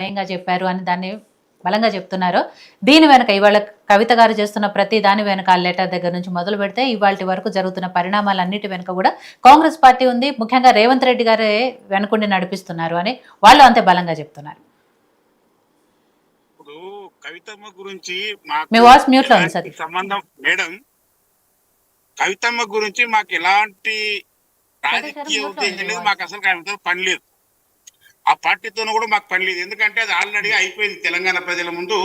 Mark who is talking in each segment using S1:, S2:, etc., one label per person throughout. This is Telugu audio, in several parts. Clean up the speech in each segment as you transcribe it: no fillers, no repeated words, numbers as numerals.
S1: స్వయంగా చెప్పారు అని దాన్ని బలంగా చెప్తున్నారు. దీని వెనక ఇవాళ కవిత గారు చేస్తున్న ప్రతి దాని వెనక ఆ లెటర్ దగ్గర నుంచి మొదలు పెడితే ఇవాల్టి వరకు జరుగుతున్న పరిణామాలన్నిటి వెనుక కూడా కాంగ్రెస్ పార్టీ ఉంది. ముఖ్యంగా రేవంత్ రెడ్డి గారే వెనుకుండి నడిపిస్తున్నారు అని వాళ్ళు అంతే బలంగా చెప్తున్నారు.
S2: ఇప్పుడు కవితమ్మ గురించి
S1: మీ వాయిస్ మ్యూట్ లో ఉంది సతీష్.
S2: సంబంధం మేడం, కవితమ్మ గురించి మాకు ఎలాంటి రాజకీయ ఉద్దేశం లేదు, మాకు అసలు ఆమెతో పని లేదు, ఆ పార్టీతోనూ కూడా మాకు పని లేదు. ఎందుకంటే అది ఆల్రెడీ అయిపోయింది. తెలంగాణ ప్రజల ముందు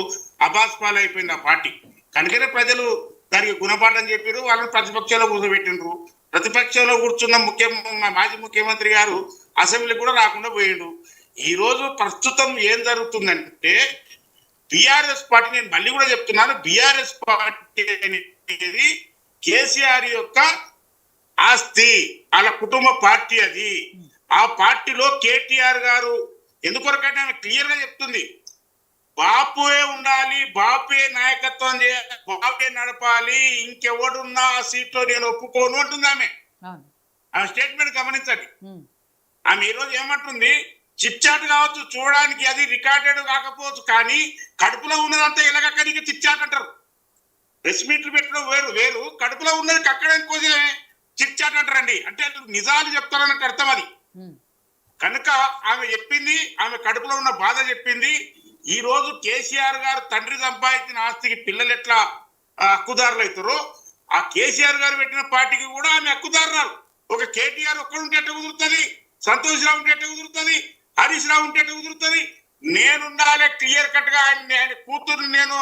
S2: అబాస్పాలు అయిపోయింది ఆ పార్టీ. కనుకనే ప్రజలు దానికి గుణపాఠం చెప్పారు, వాళ్ళని ప్రతిపక్షంలో కూర్చోబెట్టిండ్రు. ప్రతిపక్షంలో కూర్చున్న మాజీ ముఖ్యమంత్రి గారు అసెంబ్లీ కూడా రాకుండా పోయిండు. ఈ రోజు ప్రస్తుతం ఏం జరుగుతుందంటే బిఆర్ఎస్ పార్టీ, నేను మళ్ళీ కూడా చెప్తున్నాను, బిఆర్ఎస్ పార్టీ అనేది కేసీఆర్ యొక్క ఆస్తి, వాళ్ళ కుటుంబ పార్టీ. అది ఆ పార్టీలో కేటీఆర్ గారు ఎందుకొరకంటే ఆమె క్లియర్ గా చెప్తుంది, బాపుయే ఉండాలి, బాపే నాయకత్వం చేయాలి, బాపే నడపాలి, ఇంకెవడున్నా ఆ సీట్లో నేను ఒప్పుకోను అంటుంది ఆమె. ఆమె స్టేట్మెంట్ గమనించండి. ఆమె ఈరోజు ఏమంటుంది, చిట్చాట్ కావచ్చు చూడడానికి, అది రికార్డెడ్ కాకపోవచ్చు, కానీ కడుపులో ఉన్నదంతా ఇలాగక్కడికి చిట్చాట్ అంటారు. ప్రెస్ మీట్లు పెట్టడం వేరు వేరు, కడుపులో ఉన్నది కక్కడానికి కోసం చిట్చాట్ అంటారండి. అంటే నిజాలు చెప్తారన్నట్టు అర్థం అది. కనుక ఆమె చెప్పింది, ఆమె కడుపులో ఉన్న బాధ చెప్పింది. ఈ రోజు కేసీఆర్ గారు తండ్రి సంపాదించిన ఆస్తికి పిల్లలు ఎట్లా హక్కుదారులు అవుతారో, ఆ కేసీఆర్ గారు పెట్టిన పార్టీకి కూడా ఆమె హక్కుదారున్నారు. ఒక కేటీఆర్ ఒక్కడుంటే ఎట్ట కుదురుతుంది, సంతోష్ రావు ఉంటే ఎట్ట కుదురుతుంది, హరీష్ రావు ఉంటే ఎట్ట కుదురుతుంది. నేనుండాలి క్లియర్ కట్ గా, ఆయన కూతురు, నేను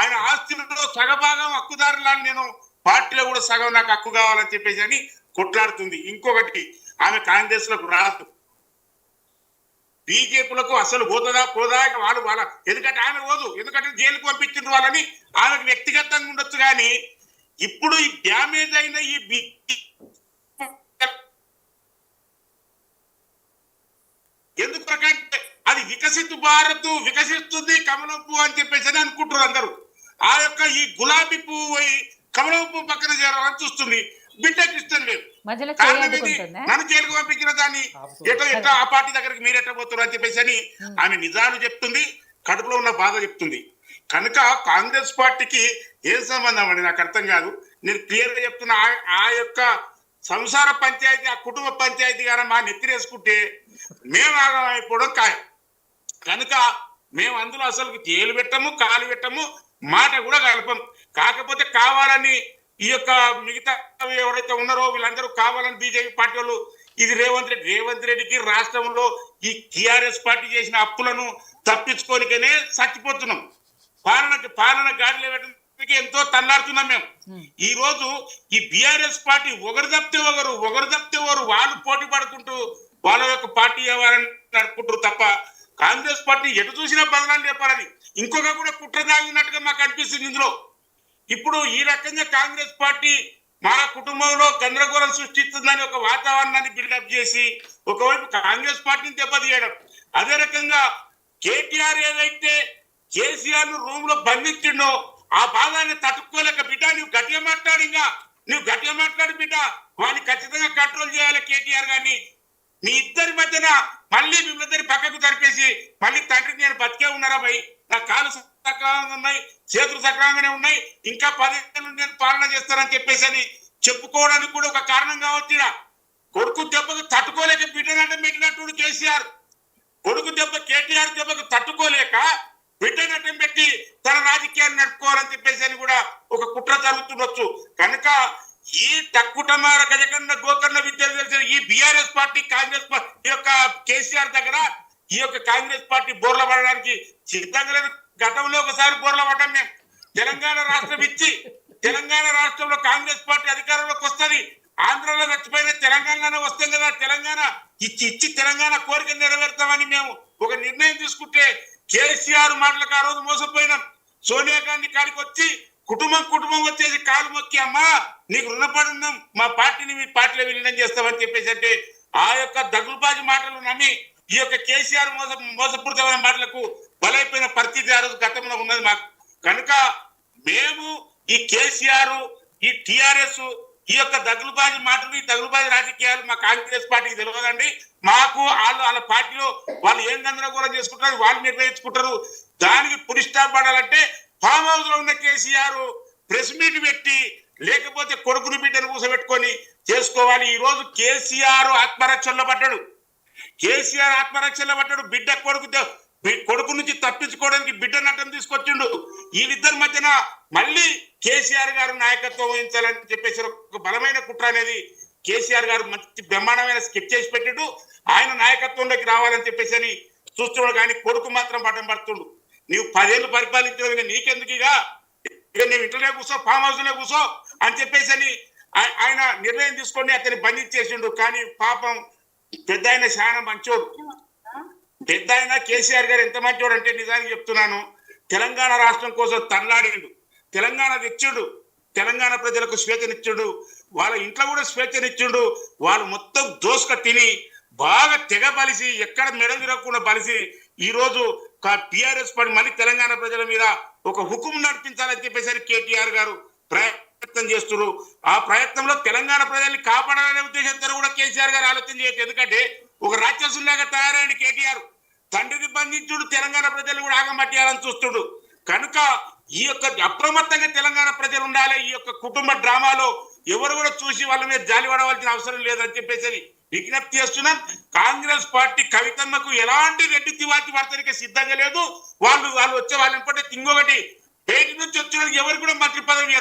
S2: ఆయన ఆస్తిలో సగభాగం హక్కుదారులని, నేను పార్టీలో కూడా సగం నాకు హక్కు కావాలని చెప్పేసి అని కొట్లాడుతుంది. ఇంకొకటి, ఆమె కాంగ్రెస్ లకు రాదు, బీజేపీలకు అసలు పోతుందా పోదా వాళ్ళ ఎందుకంటే ఆమె పోదు, ఎందుకంటే జైలుకు పంపించిన వాళ్ళని ఆమెకు వ్యక్తిగతంగా ఉండొచ్చు. కానీ ఇప్పుడు ఈ డ్యామేజ్ అయిన ఈ ఎందుకంటే అది వికసిత్ భారత్, వికసిస్తుంది కమలం పువ్వు అని చెప్పేసి అని అనుకుంటారు అందరూ. ఆ యొక్క ఈ గులాబీ పువ్వు పోయి కమలం పువ్వు పక్కన చేరాలని చూస్తుంది. బిడ్డకి ఇష్టం లేదు. నన్ను జైలుకు పంపించిన దాన్ని ఎట్లా ఆ పార్టీ దగ్గరికి మీరు ఎట్లా పోతారు అని చెప్పేసి అని ఆమె నిజాలు చెప్తుంది, కడుపులో ఉన్న బాధ చెప్తుంది. కనుక కాంగ్రెస్ పార్టీకి ఏం సంబంధం అండి నాకు అర్థం కాదు. నేను క్లియర్ గా చెప్తున్నా, ఆ యొక్క సంసార పంచాయతీ, ఆ కుటుంబ పంచాయతీ గారా మా నెత్తిరేసుకుంటే మేము ఆగమైపోవడం ఖాయం. కనుక మేము అందులో అసలు జైలు పెట్టము, కాలు పెట్టము, మాట కూడా కలపం. కాకపోతే కావాలని ఈ యొక్క మిగతా ఎవరైతే ఉన్నారో వీళ్ళందరూ కావాలని బీజేపీ పార్టీ వాళ్ళు, ఇది రేవంత్ రెడ్డికి రాష్ట్రంలో ఈ టిఆర్ఎస్ పార్టీ చేసిన అప్పులను తప్పించుకోనికనే చచ్చిపోతున్నాం. పాలన గాడిలో పెట్టడానికి ఎంతో తల్లాడుతున్నాం మేము. ఈ రోజు ఈ బిఆర్ఎస్ పార్టీ ఒకరు తప్పితే ఒకరు వాళ్ళు పోటీ పడుకుంటూ వాళ్ళ యొక్క పార్టీ వ్యవహారాన్ని నడుపుకుంటారు తప్ప కాంగ్రెస్ పార్టీ ఎటు చూసినా బదనాలు చెప్పాలని ఇంకొక కూడా కుట్ర దాగినట్టుగా మాకు అనిపిస్తుంది ఇందులో. ఇప్పుడు ఈ రకంగా కాంగ్రెస్ పార్టీ మా కుటుంబంలో గందరగోళం సృష్టిస్తుందని ఒక వాతావరణాన్ని బిల్డప్ చేసి ఒకవైపు కాంగ్రెస్ పార్టీని దెబ్బతీయడం, అదే రకంగా కేటీఆర్ ఏదైతే కేసీఆర్ ను రూమ్ లో బంధించిండో ఆ భాగాన్ని తట్టుకోలేక, బిడ్డ నువ్వు గట్టిగా మాట్లాడి బిడ్డ, వాడిని ఖచ్చితంగా కంట్రోల్ చేయాలి కేటీఆర్ గారిని. మీ ఇద్దరి మధ్యన మళ్ళీ మిమ్మల్ని పక్కకు జరిపేసి మళ్ళీ తండ్రికి నేను బతికే ఉన్నారా భయ్, నా కాలు సక్రమంగా ఉన్నాయి, చేతులు సక్రమంగానే ఉన్నాయి, ఇంకా 10 ఏళ్ళు నేను పాలన చేస్తానని చెప్పేసి అని చెప్పుకోవడానికి కూడా ఒక కారణం కావచ్చు. కొడుకు దెబ్బకు తట్టుకోలేక బిడ్డనంటే పెట్టినట్టు కేసీఆర్, కొడుకు దెబ్బ కేటీఆర్ దెబ్బకు తట్టుకోలేక బిడ్డనటం పెట్టి తన రాజకీయాన్ని నడుపుకోవాలని చెప్పేసి అని కూడా ఒక కుట్ర జరుగుతుండొచ్చు. కనుక ఈ తక్కుటమార గజకన్న గోకర్ణ విద్యలు తెలిసిన ఈ బిఆర్ఎస్ పార్టీ కాంగ్రెస్ పార్టీ యొక్క కేసీఆర్ దగ్గర ఈ యొక్క కాంగ్రెస్ పార్టీ బోర్ల పడడానికి సిద్ధంగా లేదు. గతంలో ఒకసారి బోర్ల పడ్డాం మేము. తెలంగాణ రాష్ట్రం ఇచ్చి తెలంగాణ రాష్ట్రంలో కాంగ్రెస్ పార్టీ అధికారంలోకి వస్తుంది, ఆంధ్రలో చచ్చిపోయిన తెలంగాణ వస్తాం కదా, తెలంగాణ ఇచ్చి తెలంగాణ కోరిక నెరవేర్తామని మేము ఒక నిర్ణయం తీసుకుంటే కేసీఆర్ మాటలకు ఆ రోజు మోసపోయినాం. సోనియా గాంధీ కాడికి వచ్చి కుటుంబం వచ్చేసి కాలు మొక్కి, అమ్మా నీకు రుణపడి ఉన్నాం, మా పార్టీని మీ పార్టీలో విలీనం చేస్తామని చెప్పేసి అంటే ఆ యొక్క దగులుబాజీ మాటలు నమ్మి ఈ యొక్క కేసీఆర్ మోసపూరితమైన మాటలకు బలైపోయిన పరిస్థితి ఆ రోజు గతంలో ఉన్నది మాకు. కనుక మేము ఈ కేసీఆర్ ఈ టిఆర్ఎస్ ఈ యొక్క దగులుబాజీ మాటలు, ఈ దగులుబాజీ రాజకీయాలు మా కాంగ్రెస్ పార్టీకి తెలియదండి. మాకు వాళ్ళ పార్టీలో వాళ్ళు ఏం గందరగోళం చేసుకుంటారు, వాళ్ళు నిర్ణయించుకుంటారు. దానికి పులి స్టాప్ పడాలంటే ఫామ్ హౌస్ లో ఉన్న కేసీఆర్ ప్రెస్ మీట్ పెట్టి, లేకపోతే కొడుకుని బిడ్డను కూర్చోబెట్టుకొని చేసుకోవాలి. ఈ రోజు కేసీఆర్ ఆత్మరక్షణలో పడ్డాడు. కేసీఆర్ ఆత్మరక్షణలో పడ్డాడు. బిడ్డ కొడుకు నుంచి తప్పించుకోవడానికి బిడ్డ నటన తీసుకొచ్చిండు. వీళ్ళిద్దరి మధ్యన మళ్ళీ కేసీఆర్ గారు నాయకత్వం వహించాలని చెప్పేసి ఒక బలమైన కుట్ర అనేది కేసీఆర్ గారు మంచి బ్రహ్మాండమైన స్కెచ్ చేసి పెట్టాడు. ఆయన నాయకత్వంలోకి రావాలని చెప్పేసి అని చూస్తున్నాడు. కానీ కొడుకు మాత్రం పట్టం పడుతుండు. నీవు 10 ఏళ్ళు పరిపాలించడం నీకెందుకు, ఇక నీవు ఇంట్లోనే కూర్చో, ఫామ్ హౌస్ లోనే కూర్చో అని చెప్పేసి అని ఆయన నిర్ణయం తీసుకొని అతన్ని బంధించేసిండు. కానీ పాపం పెద్ద ఆయన చాలా మంచోడు. పెద్ద ఆయన కేసీఆర్ గారు ఎంత మంచోడు అంటే నిజానికి చెప్తున్నాను, తెలంగాణ రాష్ట్రం కోసం తనలాడిండు, తెలంగాణ తెచ్చుడు, తెలంగాణ ప్రజలకు స్వేచ్ఛనిచ్చుడు, వాళ్ళ ఇంట్లో కూడా స్వేచ్ఛనిచ్చుడు. వాళ్ళు మొత్తం దోసుక తిని బాగా తెగ బలిసి, ఎక్కడ మెడలు తిరగకుండా బలిసి ఈ రోజు టిఆర్ఎస్ పడి మళ్ళీ తెలంగాణ ప్రజల మీద ఒక హుకుం నడిపించాలని చెప్పేసి కేటీఆర్ గారు ప్రయత్నం చేస్తున్నారు. ఆ ప్రయత్నంలో తెలంగాణ ప్రజల్ని కాపాడాలనే ఉద్దేశంతో కూడా కేసీఆర్ గారు ఆలోచన చేయొచ్చు. ఎందుకంటే ఒక రాక్షసులాగా తయారైంది కేటీఆర్. తండ్రిని బంధించుడు, తెలంగాణ ప్రజలు కూడా ఆగమట్టియాలని చూస్తుడు. కనుక ఈ యొక్క అప్రమత్తంగా తెలంగాణ ప్రజలు ఉండాలి. ఈ యొక్క కుటుంబ డ్రామాలో ఎవరు కూడా చూసి వాళ్ళ మీద జాలి పడవలసిన అవసరం లేదని చెప్పేసి విజ్ఞప్తి చేస్తున్నాం. కాంగ్రెస్ పార్టీ కవితమ్మకు ఎలాంటి రెడ్డి తివాచి వర్తనికి సిద్ధంగా లేదు. వాళ్ళు వచ్చే వాళ్ళని ఇంకొకటి బయట నుంచి వచ్చిన ఎవరు కూడా మంత్రి పదవి